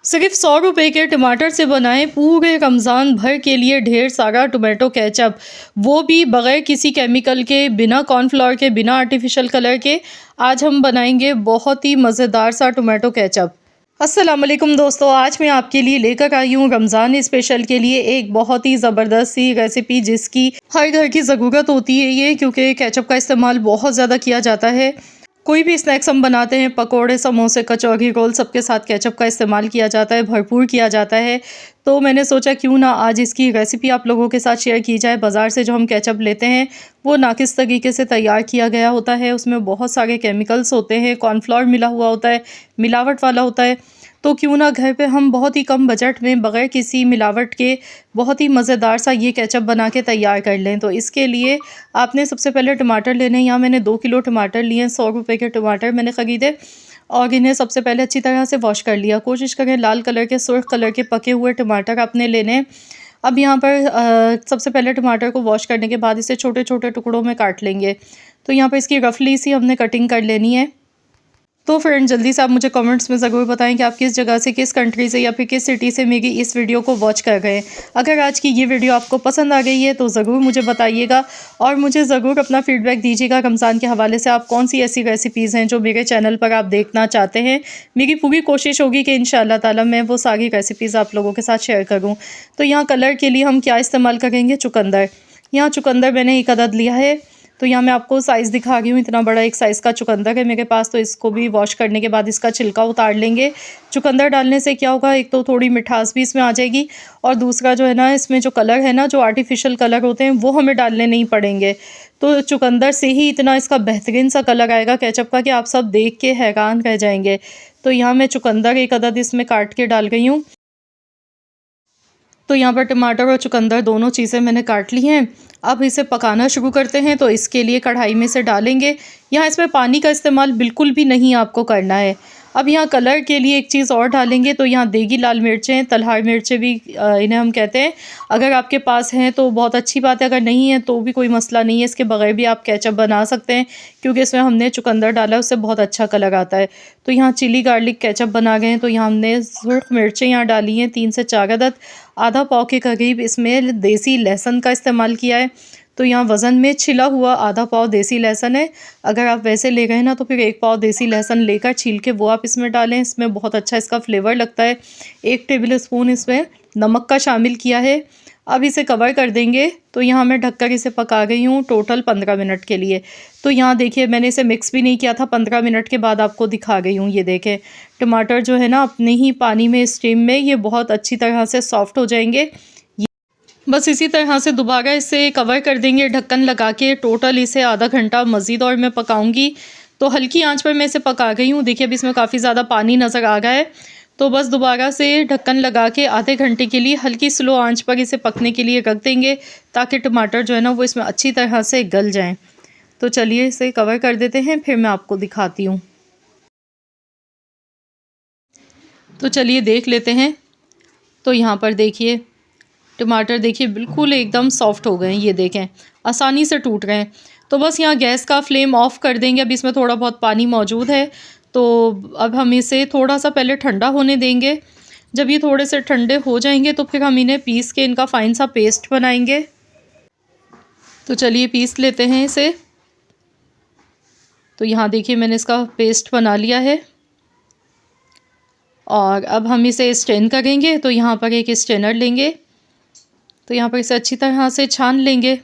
सिर्फ 100 रुपए के टमाटर से बनाएं पूरे रमज़ान भर के लिए ढेर सारा टोमेटो केचप, वो भी बग़ैर किसी केमिकल के, बिना कॉर्नफ्लोर के, बिना आर्टिफिशियल कलर के। आज हम बनाएंगे बहुत ही मज़ेदार सा टोमेटो केचप। अस्सलाम वालेकुम दोस्तों, आज मैं आपके लिए लेकर आई हूँ रमज़ान स्पेशल के लिए एक बहुत ही ज़बरदस्त सी रेसिपी, जिसकी हर घर की ज़रूरत होती है ये, क्योंकि केचप का इस्तेमाल बहुत ज़्यादा किया जाता है। कोई भी स्नैक्स हम बनाते हैं, पकोड़े, समोसे, कचौरी, रोल, सबके साथ केचप का इस्तेमाल किया जाता है, भरपूर किया जाता है। तो मैंने सोचा क्यों ना आज इसकी रेसिपी आप लोगों के साथ शेयर की जाए। बाज़ार से जो हम केचप लेते हैं वो नाकिस तरीके से तैयार किया गया होता है, उसमें बहुत सारे केमिकल्स होते हैं, कॉर्नफ्लोर मिला हुआ होता है, मिलावट वाला होता है। तो क्यों ना घर पे हम बहुत ही कम बजट में, बग़ैर किसी मिलावट के, बहुत ही मज़ेदार सा ये केचप बना के तैयार कर लें। तो इसके लिए आपने सबसे पहले टमाटर लेने हैं। यहाँ मैंने 2 किलो टमाटर लिए हैं, 100 रुपए के टमाटर मैंने ख़रीदे और इन्हें सबसे पहले अच्छी तरह से वॉश कर लिया। कोशिश करें लाल कलर के, सुर्ख कलर के पके हुए टमाटर आपने लेने हैं। अब यहाँ पर सबसे पहले टमाटर को वॉश करने के बाद इसे छोटे-छोटे टुकड़ों में काट लेंगे। तो यहाँ पर इसकी रफली सी हमने कटिंग कर लेनी है। तो फ्रेंड, जल्दी से आप मुझे कमेंट्स में ज़रूर बताएं कि आप किस जगह से, किस कंट्री से या फिर किस सिटी से मेरी इस वीडियो को वॉच कर रहे हैं। अगर आज की ये वीडियो आपको पसंद आ गई है तो ज़रूर मुझे बताइएगा और मुझे ज़रूर अपना फीडबैक दीजिएगा रमज़ान के हवाले से। आप कौन सी ऐसी रेसिपीज़ हैं जो मेरे चैनल पर आप देखना चाहते हैं। मेरी पूरी कोशिश होगी कि इंशाअल्लाह ताला मैं वो सारी रेसिपीज़ आप लोगों के साथ शेयर करूँ। तो यहाँ कलर के लिए हम क्या इस्तेमाल करेंगे? चुकंदर। यहाँ चुकंदर मैंने एक अदद लिया है। तो यहाँ मैं आपको साइज़ दिखा रही हूँ, इतना बड़ा एक साइज़ का चुकंदर है मेरे पास। तो इसको भी वॉश करने के बाद इसका छिलका उतार लेंगे। चुकंदर डालने से क्या होगा, एक तो थोड़ी मिठास भी इसमें आ जाएगी और दूसरा जो है ना, इसमें जो कलर है ना, जो आर्टिफिशियल कलर होते हैं वो हमें डालने नहीं पड़ेंगे। तो चुकंदर से ही इतना इसका बेहतरीन सा कलर आएगा केचप का कि आप सब देख के हैरान रह जाएंगे। तो यहाँ मैं चुकंदर एक अदद इसमें काट के डाल गई हूँ। तो यहाँ पर टमाटर और चुकंदर दोनों चीज़ें मैंने काट ली हैं। अब इसे पकाना शुरू करते हैं। तो इसके लिए कढ़ाई में से डालेंगे। यहाँ इसमें पानी का इस्तेमाल बिल्कुल भी नहीं आपको करना है। अब यहाँ कलर के लिए एक चीज़ और डालेंगे। तो यहाँ देगी लाल मिर्चें, तलहार मिर्चें भी इन्हें हम कहते हैं। अगर आपके पास हैं तो बहुत अच्छी बात है, अगर नहीं है तो भी कोई मसला नहीं है, इसके बगैर भी आप केचप बना सकते हैं, क्योंकि इसमें हमने चुकंदर डाला है, उससे बहुत अच्छा कलर आता है। तो यहाँ चिली गार्लिक केचप बना गए हैं। तो यहाँ हमने सुर्ख मिर्चें यहाँ डाली हैं 3 से 4 अदद। आधा पाव के करीब इसमें देसी लहसुन का इस्तेमाल किया है। तो यहाँ वज़न में छिला हुआ आधा पाव देसी लहसुन है। अगर आप वैसे ले गए ना तो फिर 1 पाव देसी लहसुन लेकर छील के वो आप इसमें डालें, इसमें बहुत अच्छा इसका फ्लेवर लगता है। 1 टेबल स्पून इसमें नमक का शामिल किया है। अब इसे कवर कर देंगे। तो यहाँ मैं ढककर इसे पका गई हूँ टोटल 15 मिनट के लिए। तो यहाँ देखिए मैंने इसे मिक्स भी नहीं किया था, 15 मिनट के बाद आपको दिखा गई हूँ। ये देखें टमाटर जो है ना, अपने ही पानी में, स्टीम में, ये बहुत अच्छी तरह से सॉफ्ट हो जाएंगे। बस इसी तरह से दोबारा इसे कवर कर देंगे ढक्कन लगा के। टोटल इसे आधा घंटा मज़ीद और मैं पकाऊंगी। तो हल्की आंच पर मैं इसे पका गई हूँ। देखिए अभी इसमें काफ़ी ज़्यादा पानी नज़र आ गया है। तो बस दोबारा से ढक्कन लगा के आधे घंटे के लिए हल्की स्लो आंच पर इसे पकने के लिए रख देंगे, ताकि टमाटर जो है ना वो इसमें अच्छी तरह से गल जाएं। तो चलिए इसे कवर कर देते हैं, फिर मैं आपको दिखाती हूँ। तो चलिए देख लेते हैं। तो यहाँ पर देखिए टमाटर देखिए बिल्कुल एकदम सॉफ्ट हो गए हैं। ये देखें आसानी से टूट रहे हैं। तो बस यहाँ गैस का फ्लेम ऑफ कर देंगे। अब इसमें थोड़ा बहुत पानी मौजूद है। तो अब हम इसे थोड़ा सा पहले ठंडा होने देंगे। जब ये थोड़े से ठंडे हो जाएंगे तो फिर हम इन्हें पीस के इनका फ़ाइन सा पेस्ट बनाएंगे। तो चलिए पीस लेते हैं इसे। तो यहाँ देखिए मैंने इसका पेस्ट बना लिया है और अब हम इसे स्ट्रेन करेंगे। तो यहाँ पर एक स्ट्रेनर लेंगे। तो यहाँ पर इसे अच्छी तरह से छान लेंगे।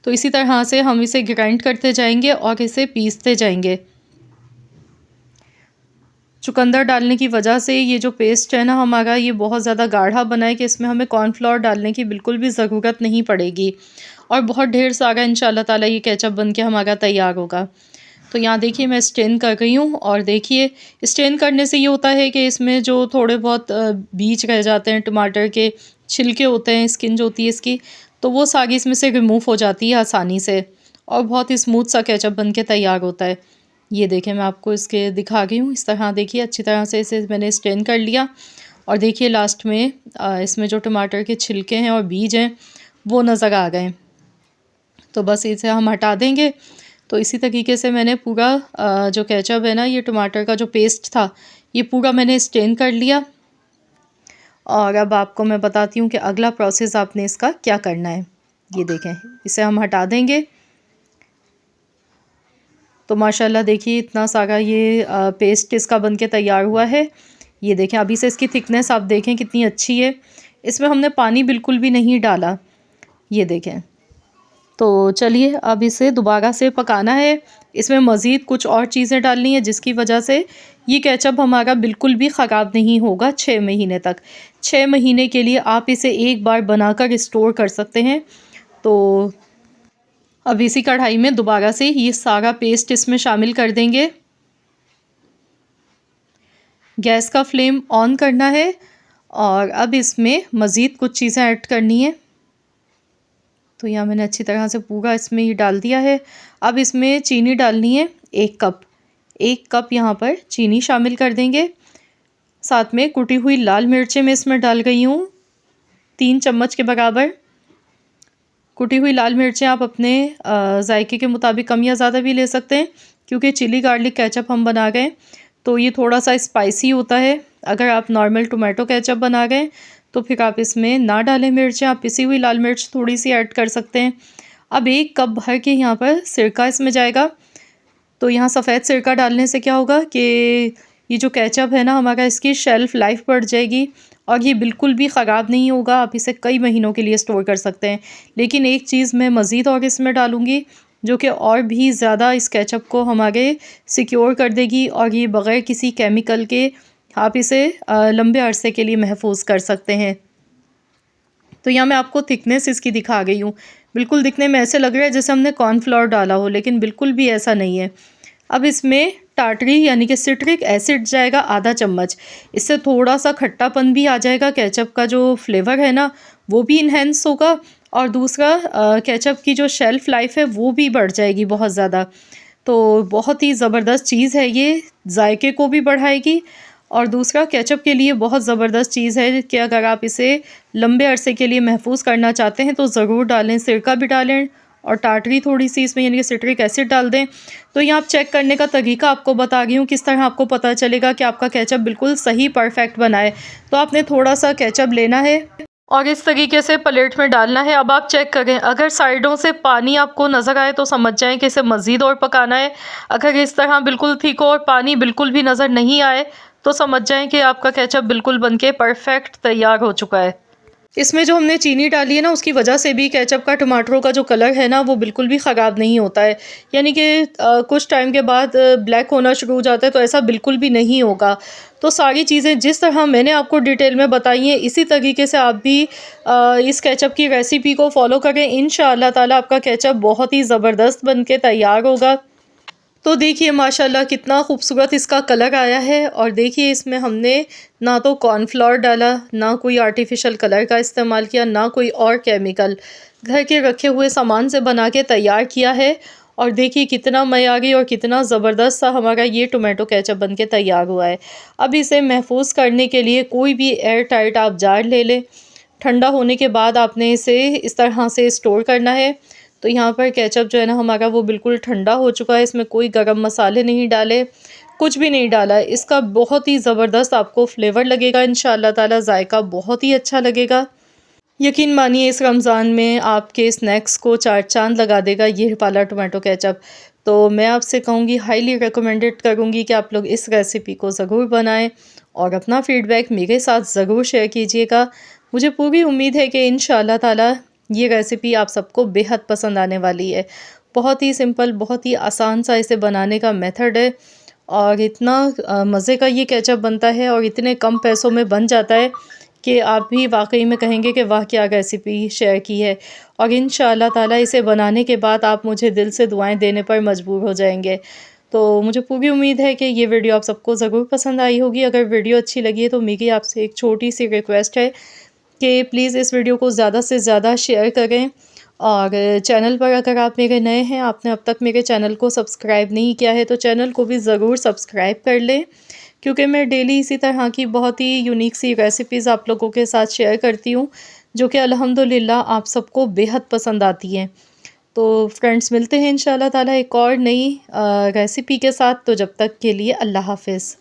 तो इसी तरह से हम इसे ग्राइंड करते जाएंगे और इसे पीसते जाएंगे। चुकंदर डालने की वजह से ये जो पेस्ट है ना हमारा, ये बहुत ज़्यादा गाढ़ा बना है कि इसमें हमें कॉर्नफ्लोर डालने की बिल्कुल भी ज़रूरत नहीं पड़ेगी और बहुत ढेर सारा इंशाल्लाह ताला ये केचप बन के हमारा तैयार होगा। तो यहाँ देखिए मैं स्ट्रेन कर रही हूँ और देखिए स्ट्रेन करने से ये होता है कि इसमें जो थोड़े बहुत बीज रह जाते हैं, टमाटर के छिलके होते हैं, स्किन जो होती है इसकी, तो वो सारी इसमें से रिमूव हो जाती है आसानी से और बहुत ही स्मूथ सा केचप बन के तैयार होता है। ये देखें मैं आपको इसके दिखा गई हूँ। इस तरह देखिए अच्छी तरह से इसे मैंने स्ट्रेन कर लिया और देखिए लास्ट में इसमें जो टमाटर के छिलके हैं और बीज हैं वो नज़र आ गए। तो बस इसे हम हटा देंगे। तो इसी तरीके से मैंने पूरा जो केचप है ना, ये टमाटर का जो पेस्ट था ये पूरा मैंने स्टेन कर लिया। और अब आपको मैं बताती हूँ कि अगला प्रोसेस आपने इसका क्या करना है। ये देखें, इसे हम हटा देंगे। तो माशाल्लाह देखिए इतना सारा ये पेस्ट इसका बनके तैयार हुआ है। ये देखें, अभी से इसकी थिकनेस आप देखें कितनी अच्छी है। इसमें हमने पानी बिल्कुल भी नहीं डाला। ये देखें। तो चलिए अब इसे दोबारा से पकाना है। इसमें मज़ीद कुछ और चीज़ें डालनी है जिसकी वजह से ये केचप हमारा बिल्कुल भी ख़राब नहीं होगा 6 महीने तक। 6 महीने के लिए आप इसे एक बार बनाकर स्टोर कर सकते हैं। तो अब इसी कढ़ाई में दोबारा से ये सारा पेस्ट इसमें शामिल कर देंगे। गैस का फ्लेम ऑन करना है और अब इसमें मज़ीद कुछ चीज़ें ऐड करनी है। तो यहाँ मैंने अच्छी तरह से पूरा इसमें ये डाल दिया है। अब इसमें चीनी डालनी है 1 कप। 1 कप यहाँ पर चीनी शामिल कर देंगे। साथ में कुटी हुई लाल मिर्चें मैं इसमें डाल गई हूँ 3 चम्मच के बराबर। कुटी हुई लाल मिर्चें आप अपने जायके के मुताबिक कम या ज़्यादा भी ले सकते हैं, क्योंकि चिली गार्लिक केचप हम बना गए तो ये थोड़ा सा स्पाइसी होता है। अगर आप नॉर्मल टोमेटो केचप बना गए तो फिर आप इसमें ना डालें मिर्चें, आप पिसी हुई लाल मिर्च थोड़ी सी ऐड कर सकते हैं। अब 1 कप भर के यहाँ पर सिरका इसमें जाएगा। तो यहाँ सफ़ेद सिरका डालने से क्या होगा कि ये जो केचप है ना हमारा, इसकी शेल्फ़ लाइफ बढ़ जाएगी और ये बिल्कुल भी ख़राब नहीं होगा। आप इसे कई महीनों के लिए स्टोर कर सकते हैं। लेकिन एक चीज़ मैं मज़ीद और इसमें डालूँगी जो कि और भी ज़्यादा इस केचप को हमारे सिक्योर कर देगी और ये बग़ैर किसी केमिकल के आप इसे लंबे अरसे के लिए महफूज कर सकते हैं। तो यहाँ मैं आपको थिकनेस इसकी दिखा गई हूँ। बिल्कुल दिखने में ऐसे लग रहा है जैसे हमने कॉर्नफ्लोर डाला हो, लेकिन बिल्कुल भी ऐसा नहीं है। अब इसमें टाटरी यानी कि सिट्रिक एसिड जाएगा आधा चम्मच। इससे थोड़ा सा खट्टापन भी आ जाएगा, केचप का जो फ्लेवर है ना वो भी इन्हेंस होगा और दूसरा केचप की जो शेल्फ़ लाइफ है वो भी बढ़ जाएगी बहुत ज़्यादा। तो बहुत ही ज़बरदस्त चीज़ है ये, जायके को भी बढ़ाएगी और दूसरा केचप के लिए बहुत ज़बरदस्त चीज़ है कि अगर आप इसे लंबे अरसे के लिए महफूज करना चाहते हैं तो ज़रूर डालें। सिरका भी डालें और टाटरी थोड़ी सी इसमें यानी कि सिट्रिक एसिड डाल दें। तो यहाँ आप चेक करने का तरीका आपको बता रही हूँ किस तरह आपको पता चलेगा कि आपका केचप बिल्कुल सही परफेक्ट बना है। तो आपने थोड़ा सा केचप लेना है और इस तरीके से प्लेट में डालना है। अब आप चेक करें, अगर साइडों से पानी आपको नज़र आए तो समझ जाएं कि इसे मज़ीद और पकाना है। अगर इस तरह बिल्कुल थिक हो और पानी बिल्कुल भी नज़र नहीं आए तो समझ जाएं कि आपका केचप बिल्कुल बनके परफेक्ट तैयार हो चुका है। इसमें जो हमने चीनी डाली है ना उसकी वजह से भी केचप का टमाटरों का जो कलर है ना वो बिल्कुल भी ख़राब नहीं होता है। यानी कि कुछ टाइम के बाद ब्लैक होना शुरू हो जाता है, तो ऐसा बिल्कुल भी नहीं होगा। तो सारी चीज़ें जिस तरह मैंने आपको डिटेल में बताई हैं इसी तरीके से आप भी इस केचप की रेसिपी को फॉलो करें। इंशाअल्लाह ताला आपका केचप बहुत ही ज़बरदस्त बन के तैयार होगा। तो देखिए माशाल्लाह कितना खूबसूरत इसका कलर आया है और देखिए इसमें हमने ना तो कॉर्नफ्लोर डाला, ना कोई आर्टिफिशियल कलर का इस्तेमाल किया, ना कोई और केमिकल, घर के रखे हुए सामान से बना के तैयार किया है। और देखिए कितना मयारी और कितना ज़बरदस्त सा हमारा ये टोमेटो केचप बन के तैयार हुआ है। अब इसे महफूज करने के लिए कोई भी एयर टाइट आप जार ले लें। ठंडा होने के बाद आपने इसे इस तरह से स्टोर करना है। तो यहाँ पर केचप जो है ना हमारा वो बिल्कुल ठंडा हो चुका है। इसमें कोई गरम मसाले नहीं डाले, कुछ भी नहीं डाला। इसका बहुत ही ज़बरदस्त आपको फ्लेवर लगेगा इंशाअल्लाह ताला, जायका बहुत ही अच्छा लगेगा। यकीन मानिए इस रमज़ान में आपके स्नैक्स को 4 चाँद लगा देगा ये वाला टोमेटो केचप। तो मैं आपसे कहूँगी, हाईली रिकमेंडेड करूँगी कि आप लोग इस रेसिपी को ज़रूर बनाएं और अपना फ़ीडबैक मेरे साथ ज़रूर शेयर कीजिएगा। मुझे पूरी उम्मीद है कि इंशाअल्लाह ताला ये रेसिपी आप सबको बेहद पसंद आने वाली है। बहुत ही सिंपल, बहुत ही आसान सा इसे बनाने का मेथड है और इतना मज़े का ये केचप बनता है और इतने कम पैसों में बन जाता है कि आप भी वाक़ई में कहेंगे कि वाह क्या रेसिपी शेयर की है। और इंशाअल्लाह ताला इसे बनाने के बाद आप मुझे दिल से दुआएं देने पर मजबूर हो जाएंगे। तो मुझे पूरी उम्मीद है कि ये वीडियो आप सबको ज़रूर पसंद आई होगी। अगर वीडियो अच्छी लगी है तो मेरी आपसे एक छोटी सी रिक्वेस्ट है कि प्लीज़ इस वीडियो को ज़्यादा से ज़्यादा शेयर करें। और चैनल पर अगर आप मेरे नए हैं, आपने अब तक मेरे चैनल को सब्सक्राइब नहीं किया है तो चैनल को भी ज़रूर सब्सक्राइब कर लें, क्योंकि मैं डेली इसी तरह की बहुत ही यूनिक सी रेसिपीज़ आप लोगों के साथ शेयर करती हूँ जो कि अल्हम्दुलिल्लाह आप सबको बेहद पसंद आती हैं। तो फ्रेंड्स, मिलते हैं इंशाअल्लाह ताला एक और नई रेसिपी के साथ। तो जब तक के लिए अल्लाह हाफ़िज़।